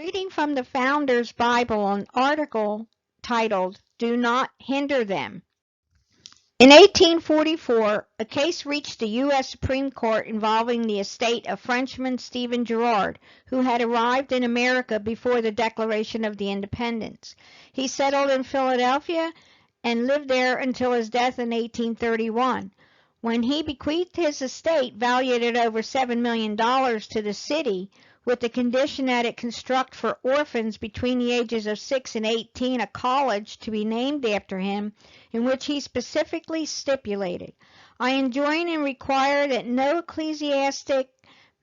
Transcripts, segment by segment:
Reading from the Founder's Bible, an article titled, "Do Not Hinder Them." In 1844, a case reached the U.S. Supreme Court involving the estate of Frenchman Stephen Girard, who had arrived in America before the Declaration of Independence. He settled in Philadelphia and lived there until his death in 1831. When he bequeathed his estate, valued at over $7 million, to the city, with the condition that it construct for orphans between the ages of 6 and 18 a college to be named after him, in which he specifically stipulated, "I enjoin and require that no ecclesiastic,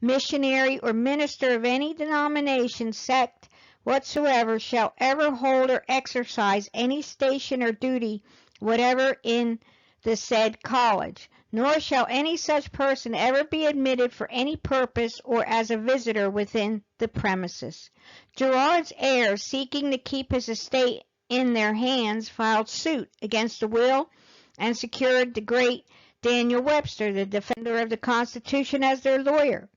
missionary, or minister of any denomination, sect whatsoever shall ever hold or exercise any station or duty whatever in the said college, nor shall any such person ever be admitted for any purpose or as a visitor within the premises." Girard's heirs, seeking to keep his estate in their hands, filed suit against the will and secured the great Daniel Webster, the defender of the Constitution, as their lawyer.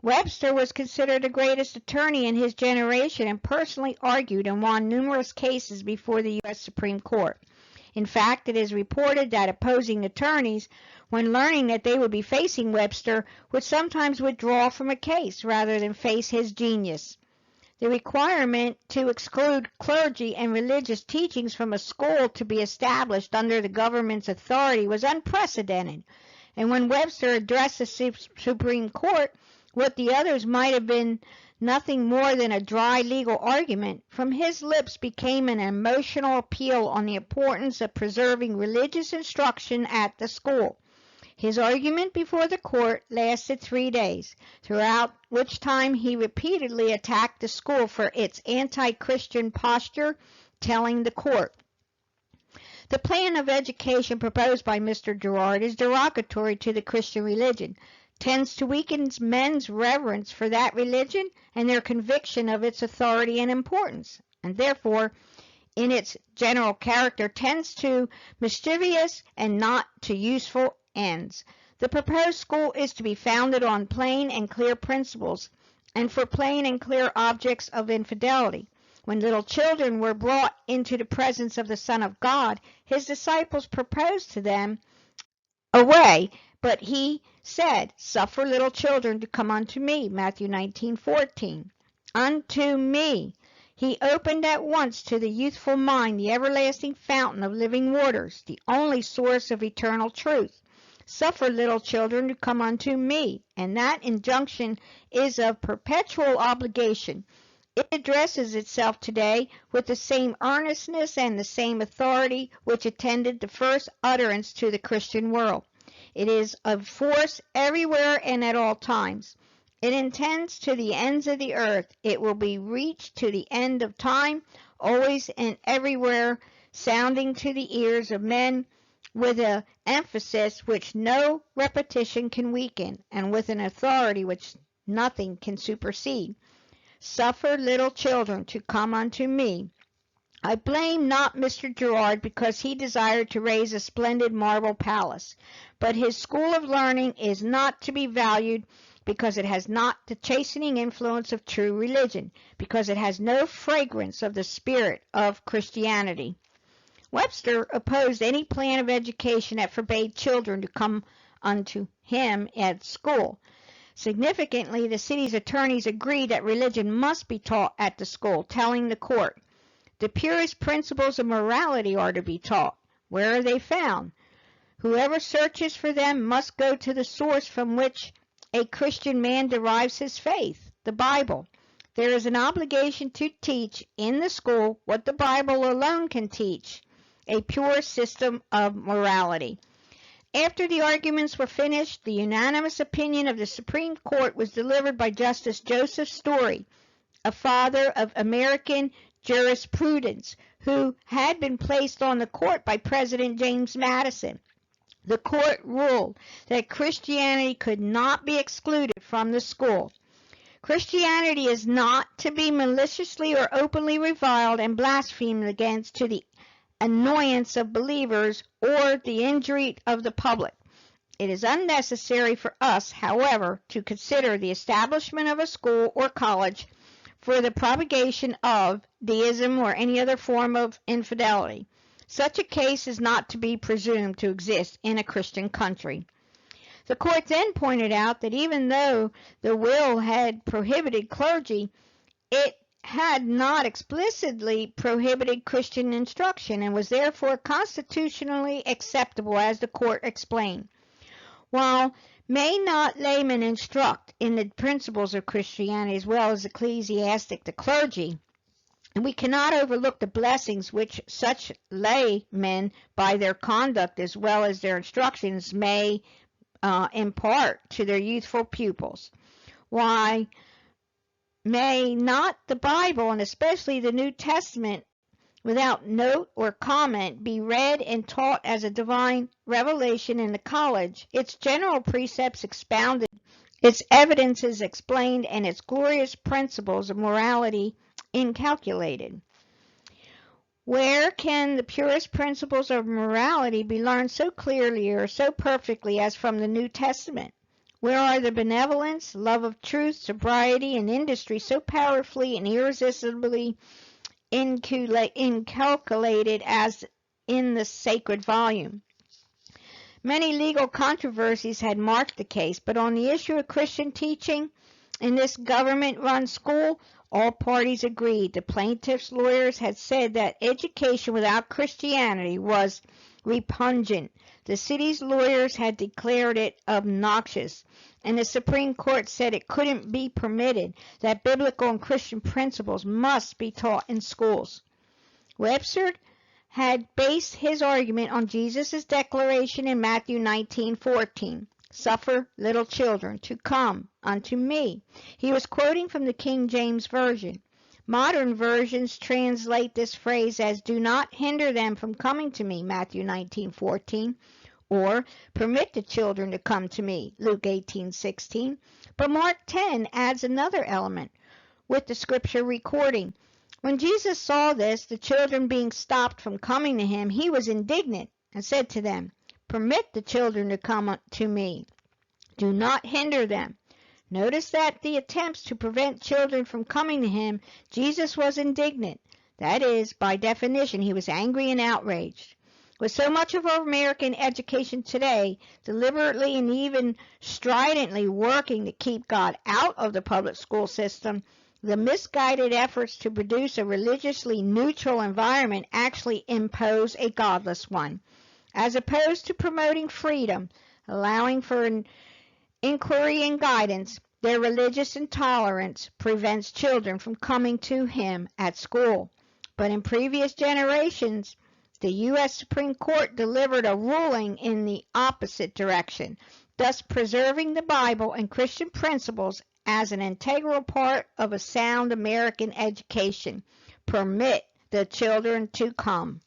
Webster was considered the greatest attorney in his generation and personally argued and won numerous cases before the U.S. Supreme Court. In fact, it is reported that opposing attorneys, when learning that they would be facing Webster, would sometimes withdraw from a case rather than face his genius. The requirement to exclude clergy and religious teachings from a school to be established under the government's authority was unprecedented, and when Webster addressed the Supreme Court, what the others might have been nothing more than a dry legal argument, from his lips became an emotional appeal on the importance of preserving religious instruction at the school. His argument before the court lasted 3 days, throughout which time he repeatedly attacked the school for its anti-Christian posture, telling the court, "The plan of education proposed by Mr. Girard is derogatory to the Christian religion, tends to weaken men's reverence for that religion and their conviction of its authority and importance, and therefore, in its general character, tends to mischievous and not to useful ends. The proposed school is to be founded on plain and clear principles, and for plain and clear objects of infidelity. When little children were brought into the presence of the Son of God, his disciples proposed to them a way, but he said, 'Suffer little children to come unto me,' Matthew 19:14. Unto me. He opened at once to the youthful mind the everlasting fountain of living waters, the only source of eternal truth. Suffer little children to come unto me, and that injunction is of perpetual obligation. It addresses itself today with the same earnestness and the same authority which attended the first utterance to the Christian world. It is of force everywhere and at all times. It intends to the ends of the earth. It will be reached to the end of time, always and everywhere, sounding to the ears of men with an emphasis which no repetition can weaken, and with an authority which nothing can supersede. Suffer little children to come unto me. I blame not Mr. Girard because he desired to raise a splendid marble palace, but his school of learning is not to be valued because it has not the chastening influence of true religion, because it has no fragrance of the spirit of Christianity." Webster opposed any plan of education that forbade children to come unto him at school. Significantly, the city's attorneys agreed that religion must be taught at the school, telling the court, "The purest principles of morality are to be taught. Where are they found? Whoever searches for them must go to the source from which a Christian man derives his faith, the Bible. There is an obligation to teach in the school what the Bible alone can teach, a pure system of morality." After the arguments were finished, the unanimous opinion of the Supreme Court was delivered by Justice Joseph Story, a father of American jurisprudence, who had been placed on the court by President James Madison. The court ruled that Christianity could not be excluded from the school. Christianity is not to be maliciously or openly reviled and blasphemed against to the annoyance of believers or the injury of the public. It is unnecessary for us, however, to consider the establishment of a school or college for the propagation of deism or any other form of infidelity. Such a case is not to be presumed to exist in a Christian country. The court then pointed out that even though the will had prohibited clergy, it had not explicitly prohibited Christian instruction and was therefore constitutionally acceptable, as the court explained. While may not laymen instruct in the principles of Christianity as well as ecclesiastic the clergy, and we cannot overlook the blessings which such laymen, by their conduct as well as their instructions, may impart to their youthful pupils. Why may not the Bible, and especially the New Testament, without note or comment, be read and taught as a divine revelation in the college, its general precepts expounded, its evidences explained, and its glorious principles of morality inculcated? Where can the purest principles of morality be learned so clearly or so perfectly as from the New Testament? Where are the benevolence, love of truth, sobriety, and industry so powerfully and irresistibly inculcated as in the sacred volume? Many legal controversies had marked the case, but on the issue of Christian teaching in this government-run school, all parties agreed. The plaintiffs' lawyers had said that education without Christianity was repugnant. The city's lawyers had declared it obnoxious, and the Supreme Court said it couldn't be permitted, that biblical and Christian principles must be taught in schools. Webster had based his argument on Jesus' declaration in Matthew 19:14. Suffer little children to come unto me. He was quoting from the King James Version. Modern versions translate this phrase as do not hinder them from coming to me, Matthew 19:14, or permit the children to come to me, Luke 18:16. But Mark 10 adds another element with the scripture recording. When Jesus saw this, the children being stopped from coming to him, he was indignant and said to them, permit the children to come to me. Do not hinder them. Notice that the attempts to prevent children from coming to him, Jesus was indignant. That is, by definition, he was angry and outraged. With so much of our American education today deliberately and even stridently working to keep God out of the public school system, the misguided efforts to produce a religiously neutral environment actually impose a godless one. As opposed to promoting freedom, allowing for inquiry and guidance, their religious intolerance prevents children from coming to him at school. But in previous generations, the U.S. Supreme Court delivered a ruling in the opposite direction, thus preserving the Bible and Christian principles as an integral part of a sound American education. Permit the children to come.